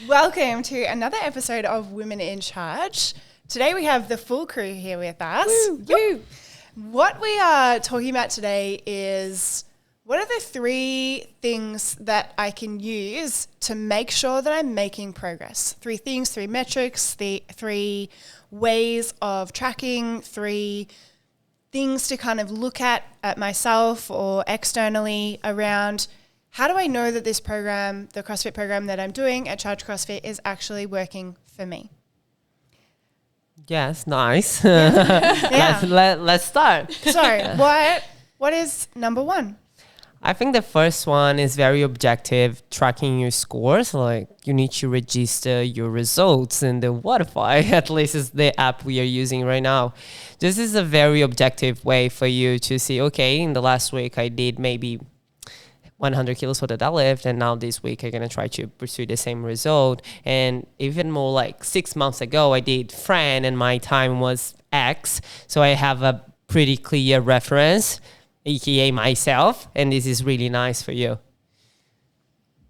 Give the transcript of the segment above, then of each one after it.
Welcome to another episode of Women in Charge. Today we have the full crew here with us. Woo, woo. What we are talking about today is what are the 3 things that I can use to make sure that I'm making progress? 3 things, 3 metrics, 3 ways of tracking, 3 things to kind of look at myself or externally around how do I know that this program, the CrossFit program that I'm doing at Charge CrossFit is actually working for me? Yes, nice. Yeah. Let's start. So what is number 1? I think the first one is very objective, tracking your scores. Like you need to register your results in the Wodify, at least is the app we are using right now. This is a very objective way for you to see, okay, in the last week I did maybe 100 kilos for the deadlift, and now this week I'm going to try to pursue the same result. And even more like 6 months ago, I did Fran and my time was X. So I have a pretty clear reference, aka myself, and this is really nice for you.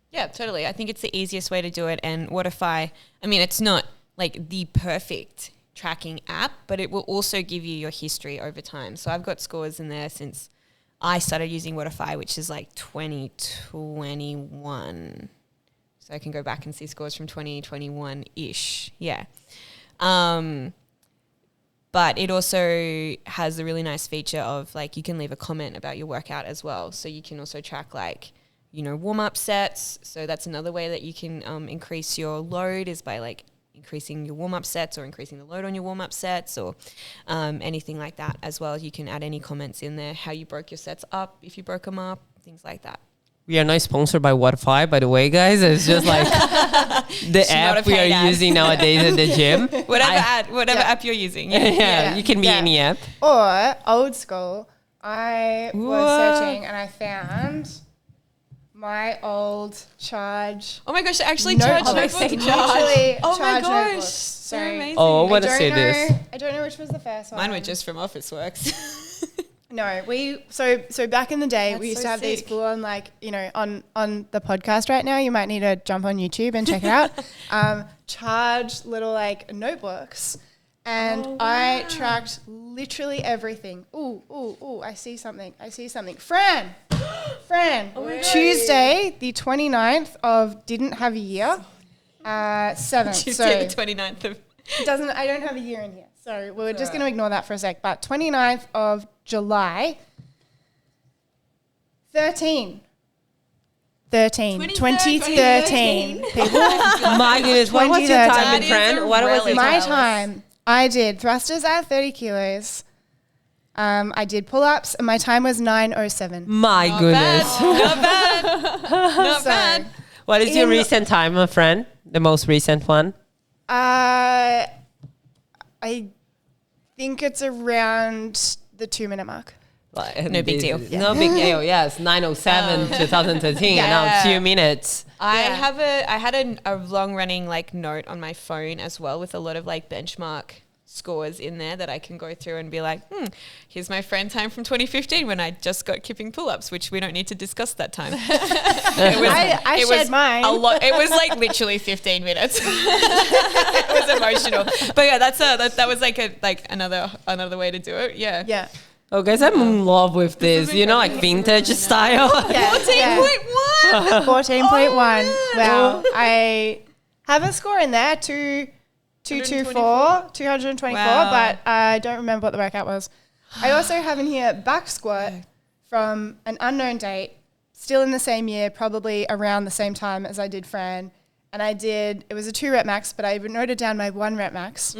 Yeah, totally. I think it's the easiest way to do it. And Wodify, I mean, it's not like the perfect tracking app, but it will also give you your history over time. So I've got scores in there since I started using Wodify, which is like 2021. So I can go back and see scores from 2021-ish. Yeah. But it also has a really nice feature of like you can leave a comment about your workout as well. So you can also track like, you know, warm-up sets. So that's another way that you can increase your load is by like increasing your warm-up sets or increasing the load on your warm-up sets or anything like that as well. You can add any comments in there, how you broke your sets up, if you broke them up, things like that. We are not sponsored by Wodify, by the way, guys. It's just like the app we are using nowadays at the gym. Whatever app you're using. Yeah, you can be any app. Or old school, I was searching and I found my old Charge. Oh my gosh, actually notebook. Charge notebook. Literally Oh my Charge gosh, notebook. so amazing. Oh, I want to see this. I don't know which was the first one. Mine were just from Officeworks. No, so back in the day, That's we used so to have these sick. full on like, you know, on the podcast right now, you might need to jump on YouTube and check it out. Charge little like notebooks. And I tracked literally everything. Ooh, I see something. Fran, Tuesday, the 29th of didn't have a year, 7th. Tuesday the 29th of... I don't have a year in here. So we're just going to ignore that for a sec. But 29th of July, 2013. 2013. People. My goodness, what was your time, friend? What was your My time? time, I did thrusters at 30 kilos. I did pull-ups, and my time was 9:07. My goodness. Not bad. What is your recent time, my friend? The most recent one? I think it's around the 2-minute mark. No big deal. No big deal. Yes, 9:07, 2013. And now 2 minutes. I had a long running like note on my phone as well with a lot of like benchmark scores in there that I can go through and be like, here's my friend time from 2015 when I just got kipping pull-ups, which we don't need to discuss that time. I shared mine. A lot. It was like literally 15 minutes. It was emotional. But yeah, that was like another way to do it. Yeah. Yeah. Oh, guys, I'm in love with this. You know, like vintage style. Yeah. 14.1. 14.1. Oh, yeah. Wow. I have a score in there, 224, Wow. but I don't remember what the workout was. I also have in here back squat from an unknown date, still in the same year, probably around the same time as I did Fran. And it was a 2-rep max, but I noted down my 1-rep max,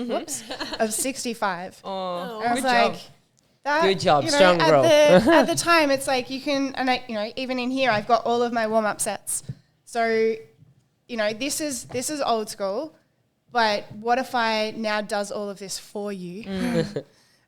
of 65. Oh, I was good like, job. Good job, you know, strong growth. at the time, it's like you can, and I, you know, even in here, I've got all of my warm-up sets. So, you know, this is old school, but what if I now does all of this for you?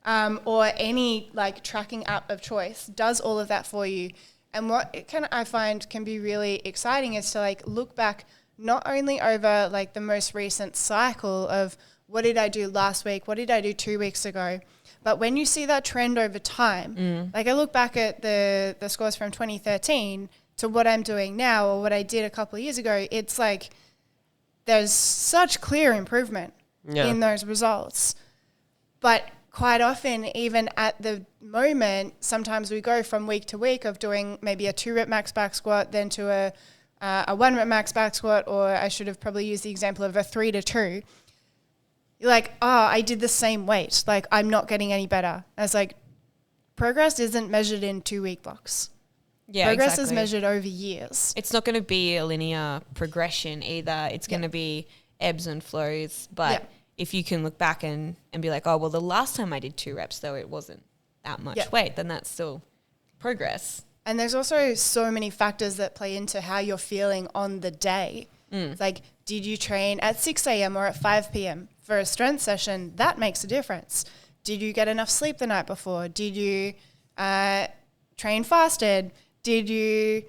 Or any like tracking app of choice does all of that for you. And what I find can be really exciting is to like look back not only over like the most recent cycle of what did I do last week, what did I do 2 weeks ago, but when you see that trend over time, like I look back at the scores from 2013 to what I'm doing now or what I did a couple of years ago, it's like there's such clear improvement in those results. But quite often, even at the moment, sometimes we go from week to week of doing maybe a 2 rep max back squat, then to a 1 rep max back squat, or I should have probably used the example of a 3 to 2. You're like, I did the same weight. Like, I'm not getting any better. I was like, progress isn't measured in 2-week blocks. Yeah, progress exactly. is measured over years. It's not going to be a linear progression either. It's going to be ebbs and flows. But if you can look back and be like, oh, well, the last time I did 2 reps, though, it wasn't that much weight, then that's still progress. And there's also so many factors that play into how you're feeling on the day. It's like, did you train at 6 a.m. or at 5 p.m.? For a strength session, that makes a difference. Did you get enough sleep the night before? Did you train fasted? Did you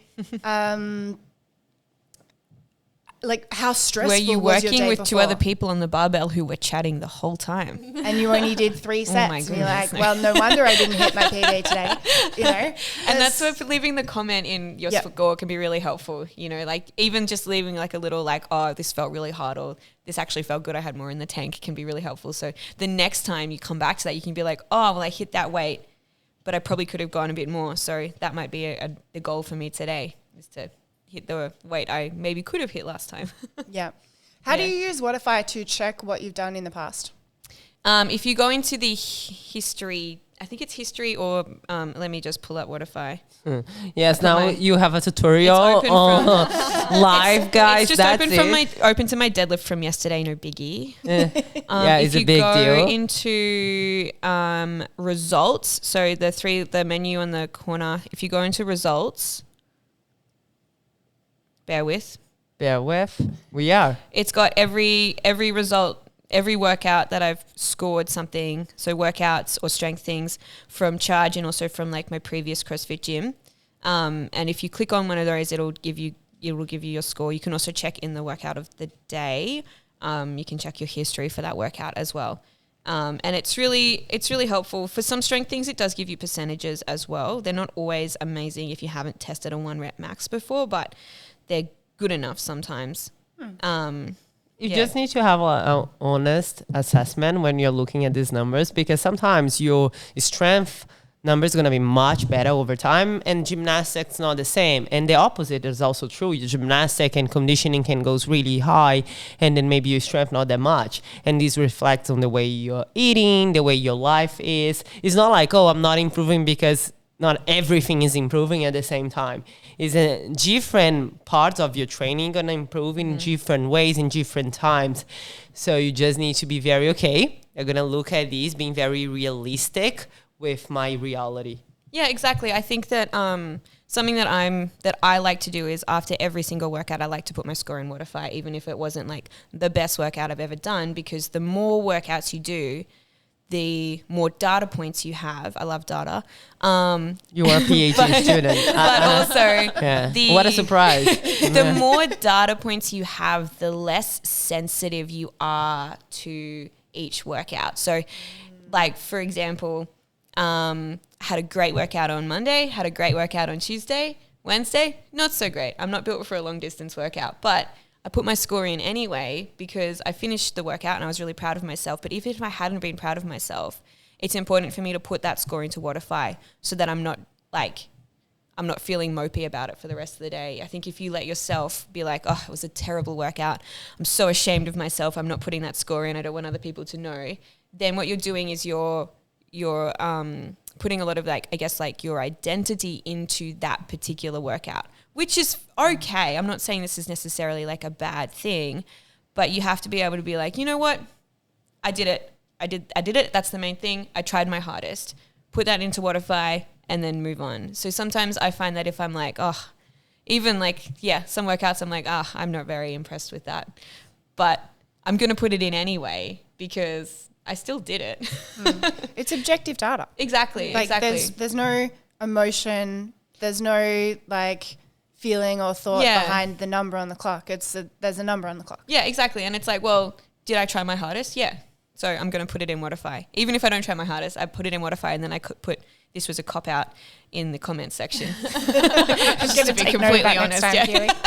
like, how stressful were you was your working day with before? 2 other people on the barbell who were chatting the whole time? And you only did 3 sets. my And you're like, goodness. well, no wonder I didn't hit my PB today. You know, And that's where leaving the comment in your score can be really helpful. You know, like even just leaving like a little like, oh, this felt really hard, or this actually felt good, I had more in the tank, can be really helpful. So the next time you come back to that, you can be like, oh, well, I hit that weight, but I probably could have gone a bit more. So that might be the goal for me today, is to hit the weight I maybe could have hit last time. Yeah. How do you use Whatify to check what you've done in the past? If you go into the history, I think it's history, or let me just pull up Whatify. Yes, now you have a tutorial open live, guys. It's just that's open to my deadlift from yesterday, no biggie. It's a big deal. If you go into results, so the menu on the corner, if you go into results, bear with. We are. It's got every result, every workout that I've scored something. So workouts or strength things from Charge, and also from like my previous CrossFit gym. And if you click on one of those, it'll give you your score. You can also check in the workout of the day. You can check your history for that workout as well. And it's really helpful. For some strength things, it does give you percentages as well. They're not always amazing if you haven't tested a 1 rep max before, but they're good enough sometimes. You just need to have an honest assessment when you're looking at these numbers, because sometimes your strength number is going to be much better over time, and gymnastics not the same. And the opposite is also true. Your gymnastic and conditioning can go really high, and then maybe your strength not that much. And this reflects on the way you're eating, the way your life is. It's not like, oh, I'm not improving because not everything is improving at the same time. It's a different parts of your training going to improve in different ways, in different times. So you just need to be very okay. You're going to look at these being very realistic with my reality. Yeah, exactly. I think that something that I like to do is after every single workout, I like to put my score in Whatify, even if it wasn't like the best workout I've ever done, because the more workouts you do, the more data points you have. I love data. You are a PhD student. But also, what a surprise. The more data points you have, the less sensitive you are to each workout. So, like, for example, had a great workout on Monday, had a great workout on Tuesday, Wednesday, not so great. I'm not built for a long distance workout, but I put my score in anyway because I finished the workout and I was really proud of myself. But even if I hadn't been proud of myself, it's important for me to put that score into Whatify so that I'm not feeling mopey about it for the rest of the day. I think if you let yourself be like, oh, it was a terrible workout, I'm so ashamed of myself, I'm not putting that score in, I don't want other people to know, then what you're doing is you're putting a lot of your identity into that particular workout, which is okay. I'm not saying this is necessarily like a bad thing, but you have to be able to be like, you know what? I did it. I did it. That's the main thing. I tried my hardest. Put that into Whatify and then move on. So sometimes I find that if I'm like, oh, even like, some workouts I'm like, I'm not very impressed with that, but I'm going to put it in anyway because I still did it. It's objective data. Exactly. There's no emotion. There's no like feeling or thought behind the number on the clock. There's a number on the clock. Yeah, exactly. And it's like, well, did I try my hardest? Yeah. So I'm going to put it in Wodify. Even if I don't try my hardest, I put it in Wodify, and then I could put this was a cop out in the comments section. Just to be completely honest.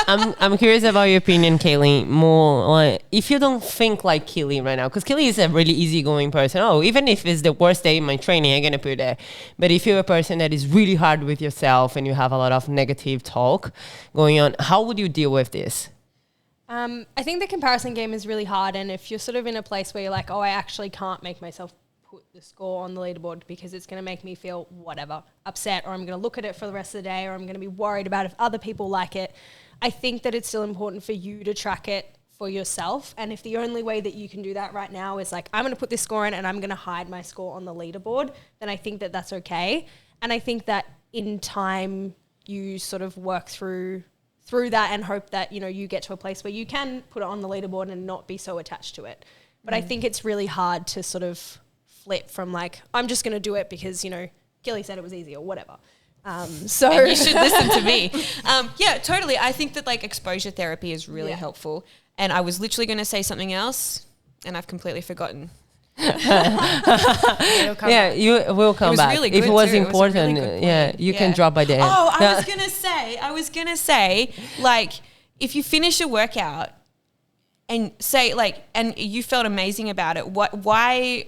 I'm curious about your opinion, Kaylee. More like if you don't think like Keely right now, because Keely is a really easygoing person. Oh, even if it's the worst day in my training, I'm gonna put it. But if you're a person that is really hard with yourself and you have a lot of negative talk going on, how would you deal with this? I think the comparison game is really hard, and if you're sort of in a place where you're like, oh, I actually can't make myself put the score on the leaderboard because it's going to make me feel whatever, upset, or I'm going to look at it for the rest of the day, or I'm going to be worried about if other people like it, I think that it's still important for you to track it for yourself. And if the only way that you can do that right now is like, I'm going to put this score in and I'm going to hide my score on the leaderboard, then I think that that's okay. And I think that in time you sort of work through that and hope that, you know, you get to a place where you can put it on the leaderboard and not be so attached to it. But I think it's really hard to sort of flip from like, I'm just going to do it because, you know, Gilly said it was easy or whatever. So and you should listen to me. Yeah, totally. I think that like exposure therapy is really helpful. And I was literally going to say something else and I've completely forgotten. Yeah, you will come back. Really if it was important, really you can drop by the end. Oh, I was gonna say, like, if you finish a workout and say like, and you felt amazing about it, why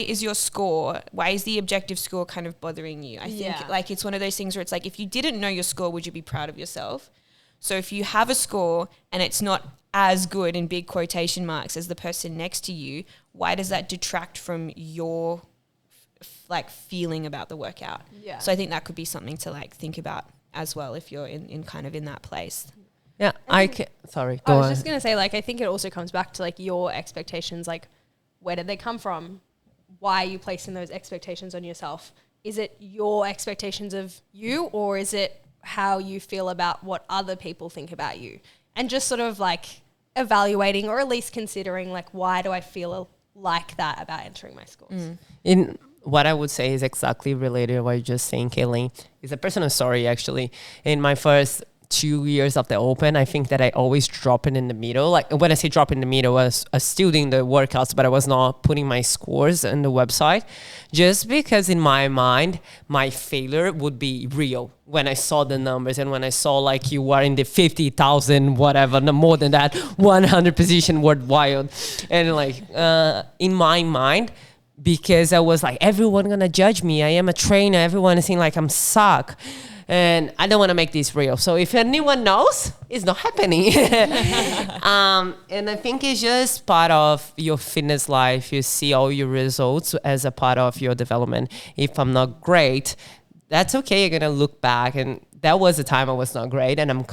is your score, why is the objective score kind of bothering you? I think like it's one of those things where it's like, if you didn't know your score, would you be proud of yourself? So if you have a score and it's not as good in big quotation marks as the person next to you, why does that detract from your like feeling about the workout? Yeah. So I think that could be something to like think about as well if you're in kind of in that place. Yeah, sorry. I was just going to say, like, I think it also comes back to like your expectations, like where did they come from? Why are you placing those expectations on yourself? Is it your expectations of you, or is it how you feel about what other people think about you? And just sort of like evaluating, or at least considering, like, why do I feel like that about entering my scores? In what I would say is exactly related to what you're just saying, Kaylee. It's a personal story, actually. In my first 2 years of the Open, I think that I always drop it in the middle. Like when I say drop in the middle, I was still doing the workouts, but I was not putting my scores in the website, just because in my mind, my failure would be real when I saw the numbers and when I saw like you were in the 50,000, whatever, no more than that, 100 position worldwide. And like in my mind, because I was like, everyone gonna judge me. I am a trainer. Everyone is saying like I'm suck. And I don't want to make this real. So if anyone knows, it's not happening. And I think it's just part of your fitness life. You see all your results as a part of your development. If I'm not great, that's okay. You're going to look back. And that was the time I was not great. And I'm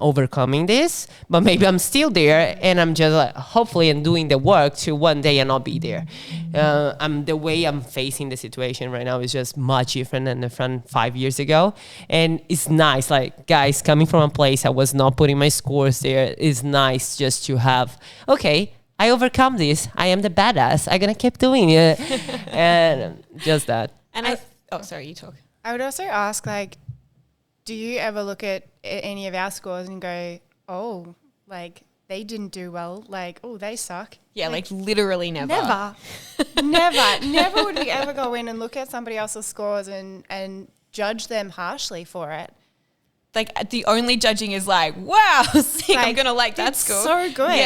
overcoming this. But maybe I'm still there. And I'm just like, hopefully I'm doing the work to one day and not be there. The way I'm facing the situation right now is just much different than from 5 years ago. And it's nice, like, guys, coming from a place I was not putting my scores there, is nice just to have, okay, I overcome this. I am the badass. I'm going to keep doing it. And just that. And sorry, you talk. I would also ask, like, do you ever look at any of our scores and go, oh, like, they didn't do well, like, oh, they suck? Yeah, like literally never. Never would we ever go in and look at somebody else's scores and judge them harshly for it. Like the only judging is like, wow, sick, like, I'm going to like that score. So good.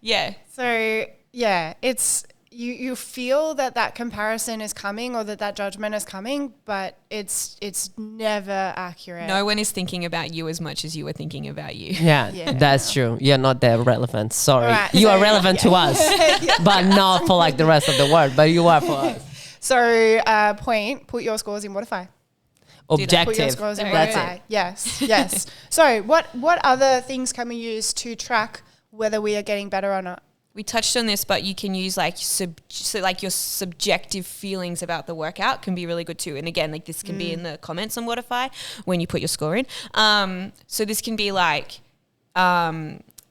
Yeah. So, yeah, it's... You feel that comparison is coming, or that judgment is coming, but it's never accurate. No one is thinking about you as much as you are thinking about you. Yeah. That's true. You're not that relevant. Sorry. Right, you are relevant to us, but not for like the rest of the world, but you are for us. So put your scores in Wodify. Objective. Put your scores in That's Wodify. it. Yes. So what other things can we use to track whether we are getting better or not? We touched on this, but you can use like your subjective feelings about the workout can be really good too. And again, like this can be in the comments on Wodify when you put your score in. So this can be like,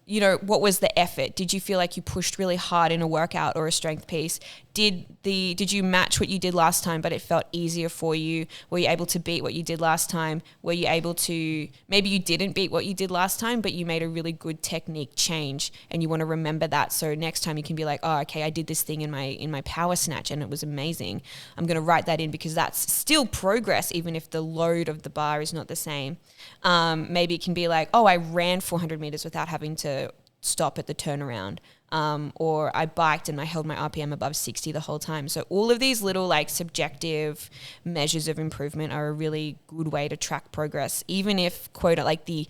you know, what was the effort? Did you feel like you pushed really hard in a workout or a strength piece? Did you match what you did last time, but it felt easier for you? Were you able to beat what you did last time? Were you able to, maybe you didn't beat what you did last time, but you made a really good technique change and you want to remember that. So next time you can be like, oh, okay, I did this thing in my power snatch and it was amazing. I'm going to write that in because that's still progress, even if the load of the bar is not the same. Maybe it can be like, oh, I ran 400 meters without having to stop at the turnaround. Or I biked and I held my RPM above 60 the whole time. So all of these little like subjective measures of improvement are a really good way to track progress, even if quote like the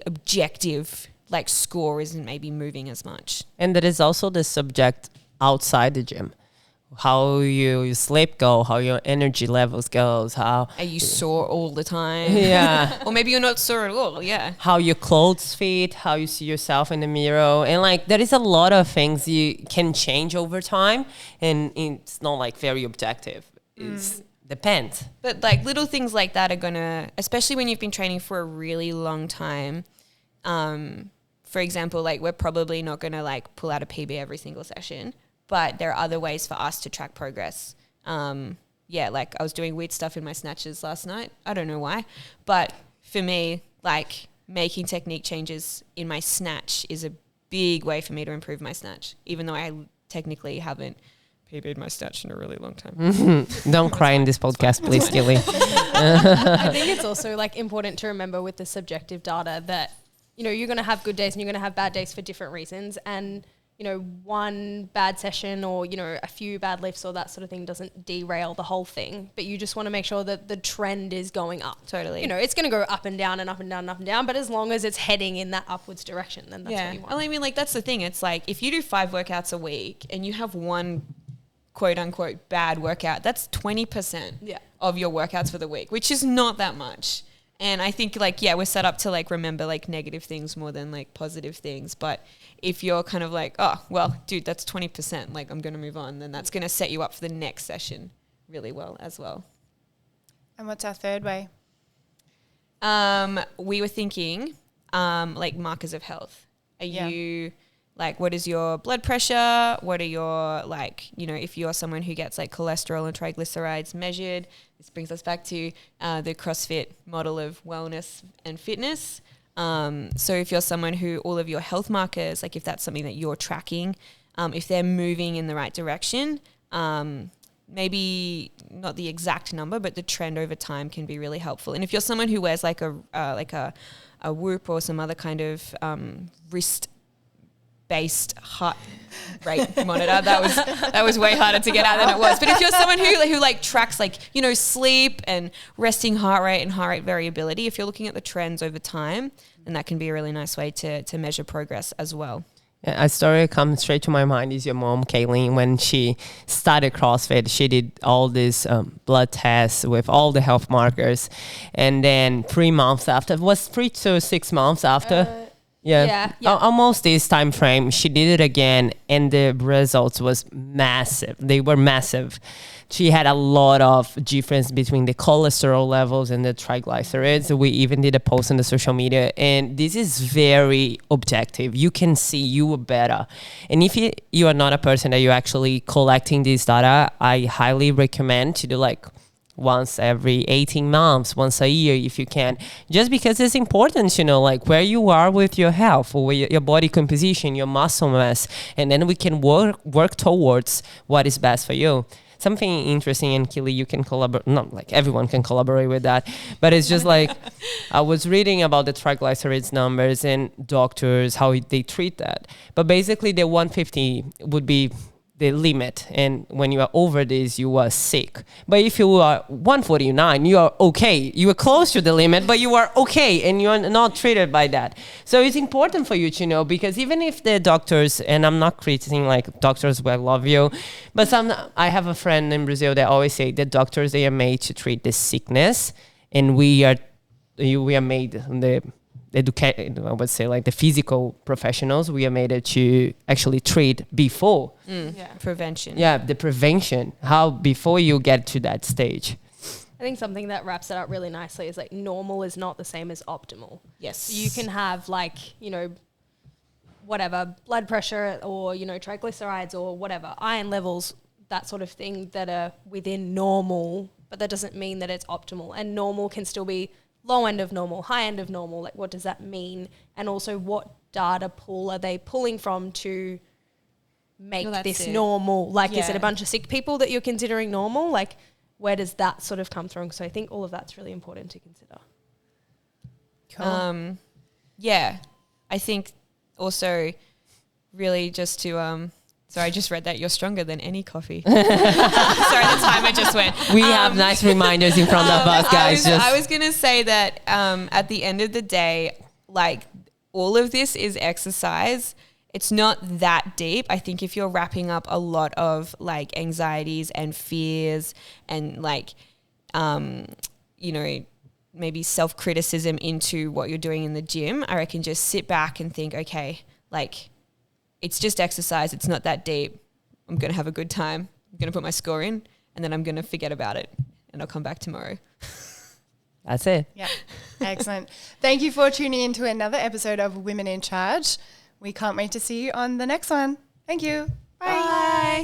objective like score isn't maybe moving as much. And there is also the subject outside the gym. How your sleep go, how your energy levels goes, how Are you sore all the time? yeah, Or maybe you're not sore at all, yeah. how your clothes fit, how you see yourself in the mirror, and like there is a lot of things you can change over time, and it's not like very objective. It depends. But like little things like that are gonna, especially when you've been training for a really long time. For example, like we're probably not gonna like pull out a PB every single session, but there are other ways for us to track progress. Yeah, like I was doing weird stuff in my snatches last night. I don't know why, but for me, like making technique changes in my snatch is a big way for me to improve my snatch, even though I technically haven't PB'd my snatch in a really long time. Don't cry in this podcast, please, Gilly. I think it's also like important to remember with the subjective data that, you know, you're going to have good days and you're going to have bad days for different reasons. And, you know, one bad session or, you know, a few bad lifts or that sort of thing doesn't derail the whole thing. But you just want to make sure that the trend is going up. Totally. You know, it's going to go up and down and up and down and up and down. But as long as it's heading in that upwards direction, then that's what you want. Well, I mean, like that's the thing. It's like if you do 5 workouts a week and you have one quote unquote bad workout, that's 20% of your workouts for the week, which is not that much. And I think like, yeah, we're set up to like remember like negative things more than like positive things. But if you're kind of like, oh, well, dude, that's 20%, like I'm going to move on, then that's going to set you up for the next session really well as well. And what's our third way? We were thinking like markers of health. Are you like, what is your blood pressure? What are your like, you know, if you're someone who gets like cholesterol and triglycerides measured, this brings us back to the CrossFit model of wellness and fitness. So if you're someone who all of your health markers, like if that's something that you're tracking, if they're moving in the right direction, maybe not the exact number, but the trend over time can be really helpful. And if you're someone who wears like a Whoop or some other kind of wrist based heart rate monitor, that was way harder to get out than it was. But if you're someone who like tracks like, you know, sleep and resting heart rate and heart rate variability, if you're looking at the trends over time, then that can be a really nice way to measure progress as well. A story that comes straight to my mind is your mom, Kayleen. When she started CrossFit, she did all these blood tests with all the health markers. And then 3 months after, was 3 to 6 months after? Yeah. Almost this time frame, she did it again, and the results was massive. They were massive. She had a lot of difference between the cholesterol levels and the triglycerides. We even did a post on the social media, and this is very objective. You can see you were better. And if you are not a person that you're actually collecting this data, I highly recommend to do like once every 18 months, once a year if you can, just because it's important, you know, like where you are with your health or your body composition, your muscle mass, and then we can work towards what is best for you. Something interesting, and Kili, you can collaborate, not like everyone can collaborate with that, but it's just like, I was reading about the triglycerides numbers and doctors, how they treat that. But basically the 150 would be the limit, and when you are over this, you are sick. But if you are 149, you are okay. You are close to the limit, but you are okay, and you are not treated by that. So it's important for you to know, because even if the doctors, and I'm not criticizing like doctors, I love you, but I have a friend in Brazil that always say that doctors, they are made to treat the sickness, and we are made I would say like the physical professionals, we are made it to actually treat before. Prevention. Yeah, the prevention, how before you get to that stage. I think something that wraps it up really nicely is like normal is not the same as optimal. Yes. You can have like, you know, whatever, blood pressure or, you know, triglycerides or whatever, iron levels, that sort of thing that are within normal, but that doesn't mean that it's optimal. And normal can still be low end of normal, high end of normal. Like, what does that mean? And also, what data pool are they pulling from to make this normal? Like, is it a bunch of sick people that you're considering normal? Like, where does that sort of come from? So I think all of that's really important to consider. Cool. Yeah, I think also really just to sorry, I just read that you're stronger than any coffee. Sorry, the timer just went. We have nice reminders in front of us, guys. I was gonna say that at the end of the day, like, all of this is exercise. It's not that deep. I think if you're wrapping up a lot of like anxieties and fears and like, you know, maybe self-criticism into what you're doing in the gym, I reckon just sit back and think, okay, like, it's just exercise. It's not that deep. I'm going to have a good time. I'm going to put my score in and then I'm going to forget about it and I'll come back tomorrow. That's it. Yeah. Excellent. Thank you for tuning in to another episode of Women in Charge. We can't wait to see you on the next one. Thank you. Bye. Bye.